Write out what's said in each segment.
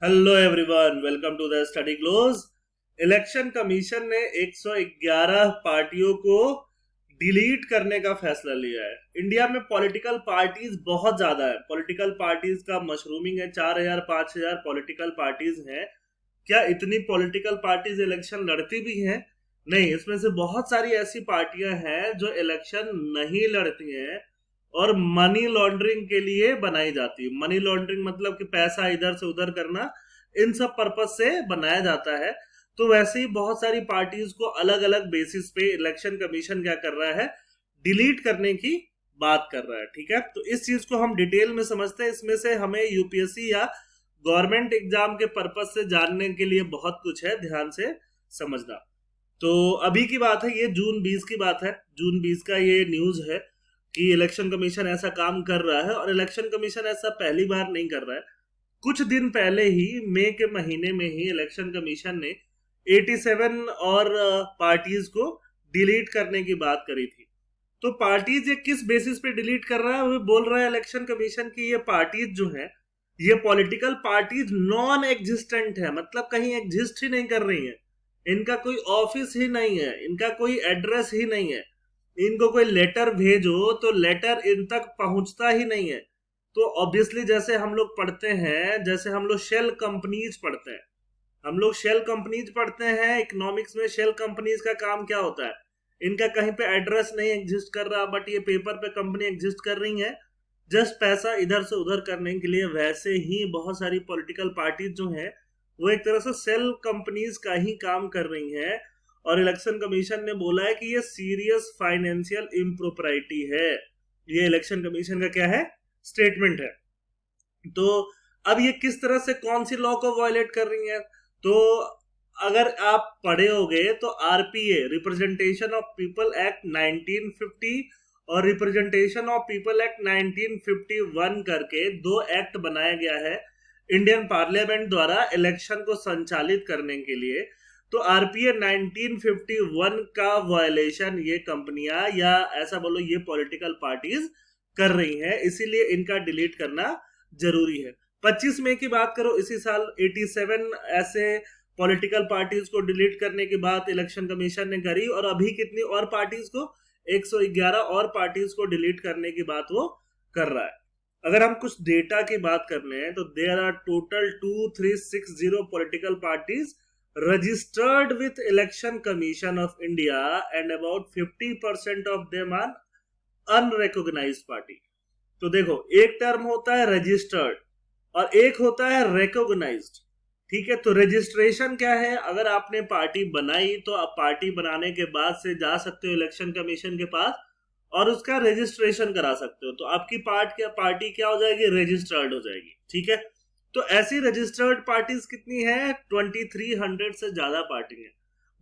Hello everyone, welcome to the study close. Election commission ने 111 पार्टियों को डिलीट करने का फैसला लिया है। इंडिया में पॉलिटिकल पार्टीज बहुत ज्यादा है। पॉलिटिकल पार्टीज का मशरूमिंग है। 4,000 5,000 पॉलिटिकल पार्टीज हैं। क्या इतनी पॉलिटिकल पार्टीज इलेक्शन लड़ती भी हैं? नहीं, इसमें से बहुत सारी ऐसी पार्टियां हैं जो इलेक्शन नहीं लड़ती हैं और मनी लॉन्ड्रिंग के लिए बनाई जाती है। मनी लॉन्ड्रिंग मतलब कि पैसा इधर से उधर करना, इन सब पर्पज से बनाया जाता है। तो वैसे ही बहुत सारी पार्टीज को अलग अलग बेसिस पे इलेक्शन कमीशन क्या कर रहा है, डिलीट करने की बात कर रहा है। ठीक है, तो इस चीज को हम डिटेल में समझते हैं। इसमें से हमें यूपीएससी या गवर्नमेंट एग्जाम के पर्पज से जानने के लिए बहुत कुछ है, ध्यान से समझना। तो अभी की बात है, ये जून 20 की बात है। जून 20 का ये न्यूज है कि इलेक्शन कमीशन ऐसा काम कर रहा है। और इलेक्शन कमीशन ऐसा पहली बार नहीं कर रहा है। कुछ दिन पहले ही मई के महीने में ही इलेक्शन कमीशन ने 87 और पार्टीज को डिलीट करने की बात करी थी। तो पार्टीज ये किस बेसिस पे डिलीट कर रहा है, वो बोल रहा है इलेक्शन कमीशन की ये पार्टीज जो है, ये पॉलिटिकल पार्टीज नॉन एग्जिस्टेंट है, मतलब कहीं एग्जिस्ट ही नहीं कर रही है। इनका कोई ऑफिस ही नहीं है, इनका कोई एड्रेस ही नहीं है। इनको कोई लेटर भेजो तो लेटर इन तक पहुंचता ही नहीं है। तो ऑब्वियसली जैसे हम लोग पढ़ते हैं, जैसे हम लोग शेल कंपनीज पढ़ते हैं, हम लोग शेल कंपनीज पढ़ते हैं इकोनॉमिक्स में। शेल कंपनीज का काम क्या होता है? इनका कहीं पे एड्रेस नहीं एग्जिस्ट कर रहा, बट ये पेपर पे कंपनी एग्जिस्ट कर रही है जस्ट पैसा इधर से उधर करने के लिए। वैसे ही बहुत सारी पॉलिटिकल पार्टीज जो हैं वो एक तरह से सेल कंपनीज का ही काम कर रही हैं। और इलेक्शन कमीशन ने बोला है कि ये सीरियस फाइनेंशियल इम्प्रोप्राइटी है। ये इलेक्शन कमीशन का क्या है, स्टेटमेंट है। तो अब ये किस तरह से कौन सी लॉ को वायलेट कर रही है? तो अगर आप पढ़े होगे तो RPA, representation of people act 1950 और रिप्रेजेंटेशन ऑफ पीपल एक्ट 1951 करके दो एक्ट बनाया गया है इंडियन पार्लियामेंट द्वारा इलेक्शन को संचालित करने के लिए। तो आरपीए 1951 का वायलेशन ये कंपनियां, या ऐसा बोलो ये पॉलिटिकल पार्टीज कर रही हैं, इसीलिए इनका डिलीट करना जरूरी है। 25 मई की बात करो, इसी साल 87 ऐसे पॉलिटिकल पार्टीज को डिलीट करने की बात इलेक्शन कमीशन ने करी। और अभी कितनी और पार्टीज को, 111 और पार्टीज को डिलीट करने की बात वो कर रहा है। अगर हम कुछ डेटा की बात कर लें तो there are total 2360 political parties registered with election commission of India and about 50% of them are unrecognized party। तो देखो, एक टर्म होता है रजिस्टर्ड और एक होता है रिकॉग्नाइज्ड। ठीक है, तो रजिस्ट्रेशन क्या है? अगर आपने पार्टी बनाई तो आप पार्टी बनाने के बाद से जा सकते हो इलेक्शन कमीशन के पास और उसका रजिस्ट्रेशन करा सकते हो। तो आपकी पार्टी क्या हो जाएगी, रजिस्टर्ड हो जाएगी। ठीक है, तो ऐसी रजिस्टर्ड पार्टीज कितनी है? 2300 से ज्यादा पार्टी है।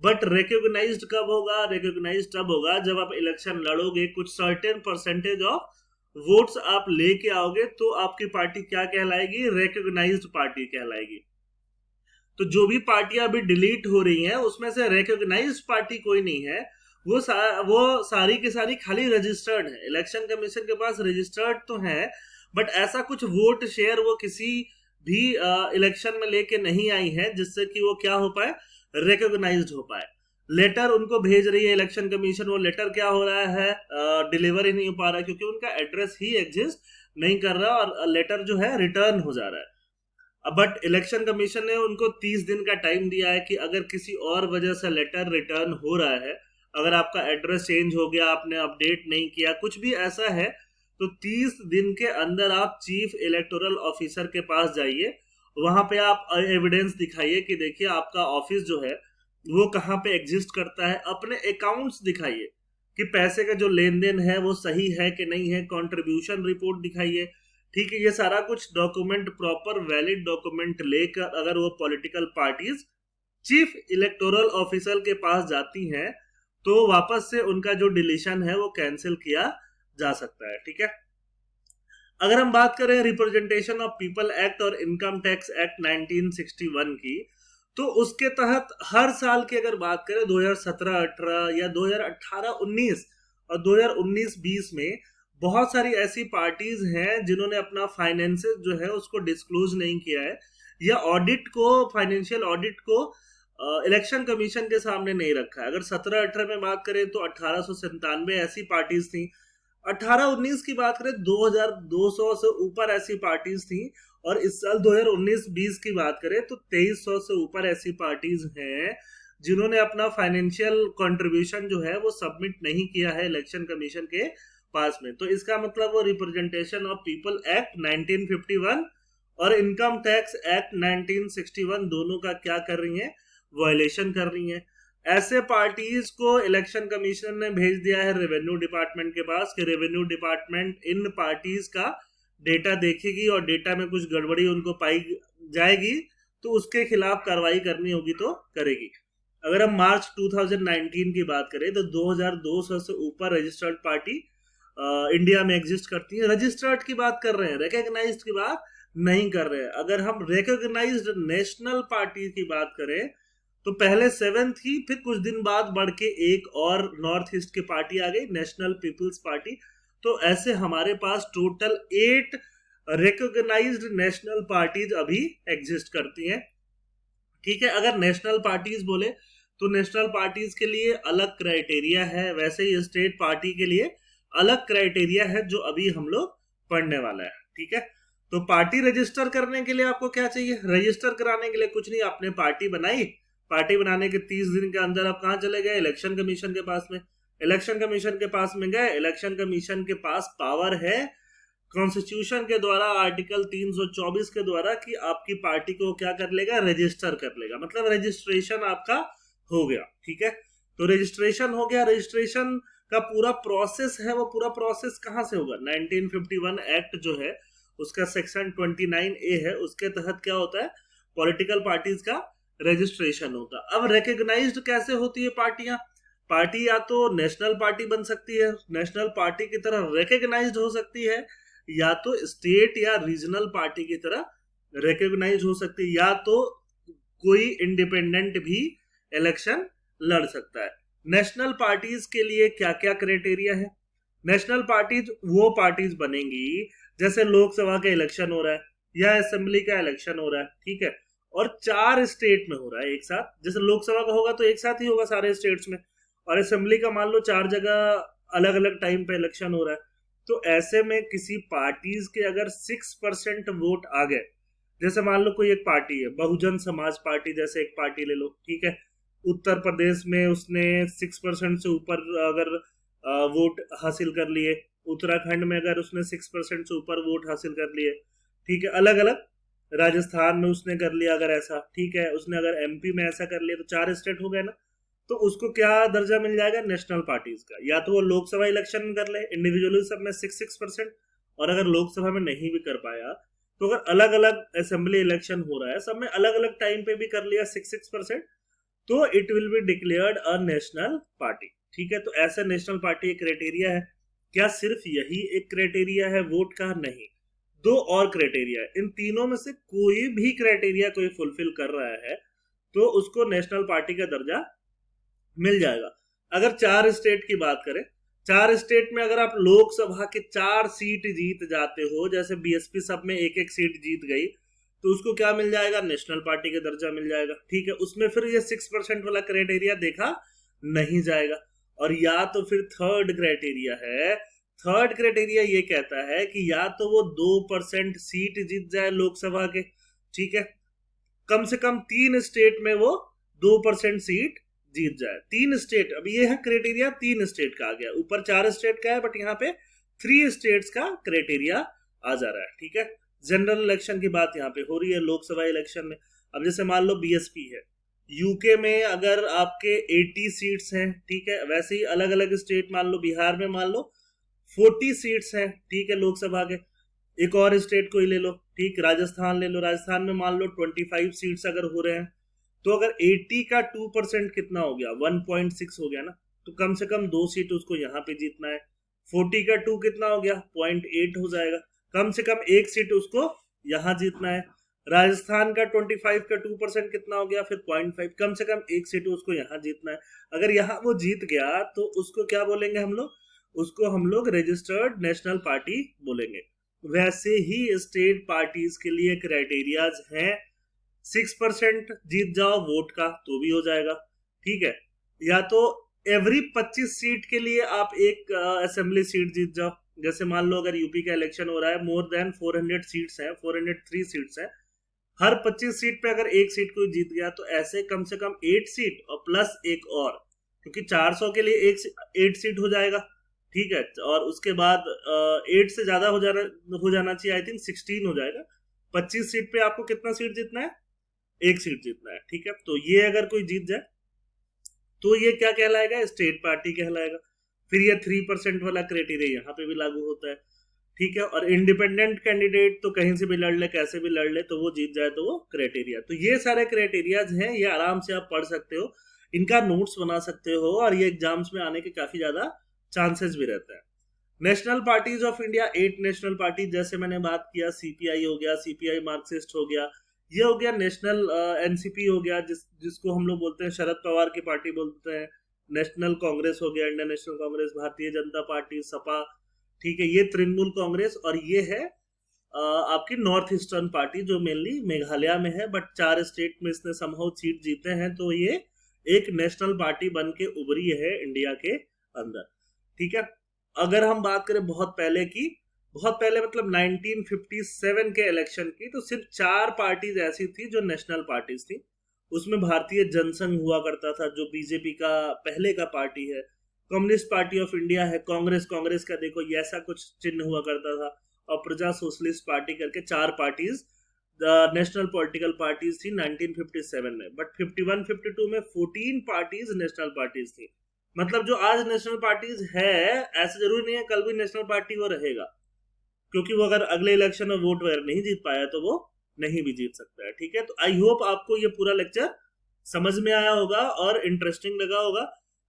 बट रिकॉग्नाइज्ड कब होगा? रिकॉग्नाइज्ड तब होगा जब आप इलेक्शन लड़ोगे, कुछ सर्टेन परसेंटेज ऑफ वोट्स आप लेके आओगे, तो आपकी पार्टी क्या कहलाएगी, रिकॉग्नाइज्ड पार्टी कहलाएगी। तो जो भी पार्टियां अभी डिलीट हो रही हैं उसमें से रिकॉग्नाइज्ड पार्टी कोई नहीं है। वो सारी की सारी खाली रजिस्टर्ड है। इलेक्शन कमीशन के पास रजिस्टर्ड तो है, बट ऐसा कुछ वोट शेयर वो किसी भी इलेक्शन में लेके नहीं आई है जिससे कि वो क्या हो पाए, रिकॉग्नाइज्ड हो पाए। लेटर उनको भेज रही है इलेक्शन कमीशन, वो लेटर क्या हो रहा है, डिलीवर ही नहीं हो पा रहा है क्योंकि उनका एड्रेस ही एग्जिस्ट नहीं कर रहा और लेटर जो है रिटर्न हो जा रहा है। बट इलेक्शन कमीशन ने उनको 30 दिन का टाइम दिया है कि अगर किसी और वजह से लेटर रिटर्न हो रहा है, अगर आपका एड्रेस चेंज हो गया, आपने अपडेट नहीं किया, कुछ भी ऐसा है, तो 30 दिन के अंदर आप चीफ इलेक्टोरल ऑफिसर के पास जाइए। वहां पे आप एविडेंस दिखाइए कि देखिए आपका ऑफिस जो है वो कहाँ पे एग्जिस्ट करता है। अपने अकाउंट्स दिखाइए कि पैसे का जो लेन देन है वो सही है कि नहीं है। कंट्रीब्यूशन रिपोर्ट दिखाइए। ठीक है, ये सारा कुछ डॉक्यूमेंट, प्रॉपर वैलिड डॉक्यूमेंट लेकर अगर वो political parties chief electoral officer के पास जाती हैं तो वापस से उनका जो डिलीशन है वो कैंसिल किया जा सकता है। ठीक है, अगर हम बात करें रिप्रेजेंटेशन ऑफ पीपल एक्ट और इनकम टैक्स एक्ट 1961 की, तो उसके तहत हर साल की अगर बात करें 2017-18 या 2018-19 और 2019-20 में बहुत सारी ऐसी पार्टीज हैं जिन्होंने अपना फाइनेंसेस जो है उसको डिस्क्लोज नहीं किया है। या ऑडिट को, फाइनेंशियल ऑडिट को इलेक्शन कमीशन के सामने नहीं रखा है। अगर 17-18 में बात करें तो 1897 ऐसी पार्टीज थी, 18-19 की बात करें 2200 से ऊपर ऐसी पार्टीज थी, और इस साल 2019-20 की बात करें तो 2300 से ऊपर ऐसी पार्टीज हैं जिन्होंने अपना फाइनेंशियल कंट्रीब्यूशन जो है वो सबमिट नहीं किया है इलेक्शन कमीशन के पास में। तो इसका मतलब वो रिप्रेजेंटेशन ऑफ पीपल एक्ट 1951 और इनकम टैक्स एक्ट 1961 दोनों का क्या कर रही है, वायलेशन कर रही है। ऐसे पार्टीज को इलेक्शन कमीशन ने भेज दिया है रेवेन्यू डिपार्टमेंट के पास कि रेवेन्यू डिपार्टमेंट इन पार्टीज का डेटा देखेगी और डेटा में कुछ गड़बड़ी उनको पाई जाएगी तो उसके खिलाफ कार्रवाई करनी होगी तो करेगी। अगर हम मार्च 2019 की बात करें तो 2200 से ऊपर रजिस्टर्ड पार्टी इंडिया में एग्जिस्ट करती है। रजिस्टर्ड की बात कर रहे हैं, रिकॉग्नाइज्ड की बात नहीं कर रहे हैं। अगर हम रिकॉग्नाइज्ड नेशनल पार्टी की बात करें तो पहले 7 थी, फिर कुछ दिन बाद बढ़ के एक और नॉर्थ ईस्ट की पार्टी आ गई, नेशनल पीपल्स पार्टी। तो ऐसे हमारे पास टोटल 8 रिकॉग्नाइज्ड नेशनल पार्टीज अभी एग्जिस्ट करती हैं। ठीक है, अगर नेशनल पार्टीज बोले तो नेशनल पार्टीज के लिए अलग क्राइटेरिया है, वैसे ही स्टेट पार्टी के लिए अलग क्राइटेरिया है जो अभी हम लोग पढ़ने वाला है। ठीक है, तो पार्टी रजिस्टर करने के लिए आपको क्या चाहिए, रजिस्टर कराने के लिए कुछ नहीं, आपने पार्टी बनाई, पार्टी बनाने के 30 दिन के अंदर आप कहां चले गए, इलेक्शन कमीशन के पास में। इलेक्शन कमीशन के पास में गए, इलेक्शन कमीशन के पास पावर है कॉन्स्टिट्यूशन के द्वारा, आर्टिकल 324 के द्वारा, कि आपकी पार्टी को क्या कर लेगा, रजिस्टर कर लेगा, मतलब रजिस्ट्रेशन आपका हो गया। ठीक है, तो रजिस्ट्रेशन हो गया। रजिस्ट्रेशन का पूरा प्रोसेस है, वो पूरा प्रोसेस कहां से होगा, 1951 एक्ट जो है उसका सेक्शन 29A है, उसके तहत क्या होता है, पॉलिटिकल पार्टीज का रजिस्ट्रेशन होता है। अब रिकॉग्नाइज्ड कैसे होती है पार्टियां, पार्टी या तो नेशनल पार्टी बन सकती है, नेशनल पार्टी की तरह रिकॉग्नाइज्ड हो सकती है, या तो स्टेट या रीजनल पार्टी की तरह रिकॉग्नाइज हो सकती है, या तो कोई इंडिपेंडेंट भी इलेक्शन लड़ सकता है। नेशनल पार्टीज के लिए क्या क्या क्राइटेरिया है, नेशनल पार्टीज वो पार्टीज बनेंगी जैसे लोकसभा का इलेक्शन हो रहा है या असेंबली का इलेक्शन हो रहा है, ठीक है, और 4 स्टेट में हो रहा है एक साथ। जैसे लोकसभा का होगा तो एक साथ ही होगा सारे स्टेट्स में, और असेंबली का मान लो 4 जगह अलग अलग टाइम पे इलेक्शन हो रहा है। तो ऐसे में किसी पार्टीज के अगर 6% वोट आ गए, जैसे मान लो कोई एक पार्टी है, बहुजन समाज पार्टी जैसे एक पार्टी ले लो, ठीक है, उत्तर प्रदेश में उसने 6% से ऊपर अगर वोट हासिल कर लिए, उत्तराखंड में अगर उसने 6% से ऊपर वोट हासिल कर लिए, ठीक है, अलग अलग, राजस्थान में उसने कर लिया अगर ऐसा, ठीक है, उसने अगर एमपी में ऐसा कर लिया, तो 4 स्टेट हो गए ना, तो उसको क्या दर्जा मिल जाएगा, नेशनल पार्टीज का। या तो वो लोकसभा इलेक्शन में कर ले इंडिविजुअली सब में 6%, और अगर लोकसभा में नहीं भी कर पाया तो अगर अलग अलग असेंबली इलेक्शन हो रहा है सब में अलग अलग टाइम पे भी कर लिया 6%, तो it will be declared a national party. ठीक है, तो ऐसा नेशनल पार्टी एक क्राइटेरिया है। क्या सिर्फ यही एक क्राइटेरिया है वोट का? नहीं, 2 और क्राइटेरिया है। इन तीनों में से कोई भी क्राइटेरिया कोई फुलफिल कर रहा है तो उसको नेशनल पार्टी का दर्जा मिल जाएगा। अगर 4 स्टेट की बात करें, 4 स्टेट में अगर आप लोकसभा के 4 सीट जीत जाते हो, जैसे बीएसपी सब में एक एक सीट जीत गई, तो उसको क्या मिल जाएगा, नेशनल पार्टी का दर्जा मिल जाएगा। ठीक है, उसमें फिर ये 6% वाला क्राइटेरिया देखा नहीं जाएगा। और या तो फिर थर्ड क्राइटेरिया है, थर्ड क्राइटेरिया ये कहता है कि या तो वो 2% सीट जीत जाए लोकसभा के, ठीक है, कम से कम 3 स्टेट में वो 2% सीट जीत जाए, 3 स्टेट। अब ये है क्राइटेरिया 3 स्टेट का आ गया, ऊपर 4 स्टेट का है बट यहाँ पे 3 स्टेट्स का क्राइटेरिया आ जा रहा है। ठीक है, जनरल इलेक्शन की बात यहाँ पे हो रही है लोकसभा इलेक्शन में। अब जैसे मान लो बीएसपी है, यूके में अगर आपके 80 सीट्स हैं, ठीक है, वैसे ही अलग अलग स्टेट, मान लो बिहार में मान लो 40 सीट्स हैं, ठीक है, लोकसभा के। एक और स्टेट कोई ले लो, ठीक, राजस्थान ले लो, राजस्थान में मान लो 25 सीट्स अगर हो रहे हैं, तो अगर 80 का 2% कितना हो गया, 1.6 हो गया ना, तो कम से कम 2 सीट उसको यहाँ पे जीतना है। 40 का 2 कितना हो गया, 0.8 हो जाएगा, कम से कम 1 सीट उसको यहाँ जीतना है। राजस्थान का 25 का 2% कितना हो गया, फिर 0.5, कम से कम 1 सीट उसको यहाँ जीतना है। अगर यहाँ वो जीत गया तो उसको क्या बोलेंगे हम लोग, उसको हम लोग रजिस्टर्ड नेशनल पार्टी बोलेंगे। वैसे ही स्टेट पार्टीज के लिए क्राइटेरियाज हैं 6% जीत जाओ वोट का तो भी हो जाएगा, ठीक है। या तो एवरी 25 सीट के लिए आप एक असेंबली सीट जीत जाओ। जैसे मान लो अगर यूपी का इलेक्शन हो रहा है, मोर देन 400 सीट्स हैं, 403 सीट्स हैं, हर 25 सीट पे अगर एक सीट कोई जीत गया तो ऐसे कम से कम 8 सीट और प्लस एक और, क्योंकि 400 के लिए 8 सीट हो जाएगा, ठीक है। और उसके बाद 8 से ज्यादा हो जाना चाहिए, आई थिंक 16 हो जाएगा। 25 सीट पे आपको कितना सीट जीतना है? एक सीट जीतना है, ठीक है। तो ये अगर कोई जीत जाए तो ये क्या कहलाएगा? स्टेट पार्टी कहलाएगा। फिर ये 3% वाला क्राइटेरिया यहाँ पे भी लागू होता है, ठीक है। और इंडिपेंडेंट कैंडिडेट तो कहीं से भी लड़ ले, कैसे भी लड़ ले, तो वो जीत जाए तो वो क्राइटेरिया। तो ये सारे क्राइटेरियाज हैं, ये आराम से आप पढ़ सकते हो, इनका नोट्स बना सकते हो, और ये एग्जाम्स में आने के काफी ज्यादा चांसेस भी रहते हैं। National parties of India, 8 national party, जैसे मैंने बात किया, सीपीआई हो गया, सीपीआई मार्क्सिस्ट हो गया, ये हो गया नेशनल, एनसीपी हो गया, जिसको हम लोग बोलते हैं शरद पवार की पार्टी बोलते हैं। नेशनल कांग्रेस हो गया, Indian national Congress, Bharatiya Janata party, Sapa, ठीक है। ये तृणमूल कांग्रेस, और ये है आपकी नॉर्थ ईस्टर्न पार्टी जो मेनली मेघालय में है, बट 4 स्टेट में इसने समहाउ सीट जीते हैं, तो ये एक नेशनल पार्टी बन के उभरी है इंडिया के अंदर, ठीक है। अगर हम बात करें बहुत पहले की, बहुत पहले मतलब 1957 के इलेक्शन की, तो सिर्फ 4 पार्टीज ऐसी थी जो नेशनल पार्टीज थी। उसमें भारतीय जनसंघ हुआ करता था जो बीजेपी का पहले का पार्टी है, कम्युनिस्ट पार्टी ऑफ इंडिया है, कांग्रेस का देखो ये ऐसा कुछ चिन्ह हुआ करता था, और प्रजा सोशलिस्ट पार्टी करके 4 पार्टीज नेशनल पॉलिटिकल पार्टीज थी 1957 में। बट 51-52 में 14 पार्टीज नेशनल पार्टीज थी। मतलब जो आज नेशनल पार्टीज है, ऐसा जरूरी नहीं है कल भी नेशनल पार्टी वो रहेगा, क्योंकि वो अगर अगले इलेक्शन में वोट वगैरह नहीं जीत पाया तो वो नहीं भी जीत सकता है, ठीक है। तो आई होप आपको ये पूरा लेक्चर समझ में आया होगा और इंटरेस्टिंग लगा होगा।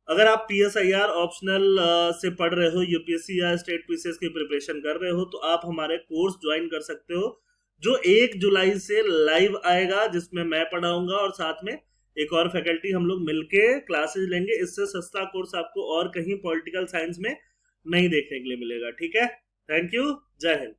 अगर आप PSIR ऑप्शनल से पढ़ रहे हो, यूपीएससी या स्टेट पीसीएस की प्रिपरेशन कर रहे हो, तो आप हमारे कोर्स ज्वाइन कर सकते हो जो 1 जुलाई से लाइव आएगा, जिसमें मैं पढ़ाऊंगा और साथ में एक और फैकल्टी हम लोग मिलके क्लासेस लेंगे। इससे सस्ता कोर्स आपको और कहीं पॉलिटिकल साइंस में नहीं देखने के लिए मिलेगा, ठीक है। थैंक यू, जय हिंद।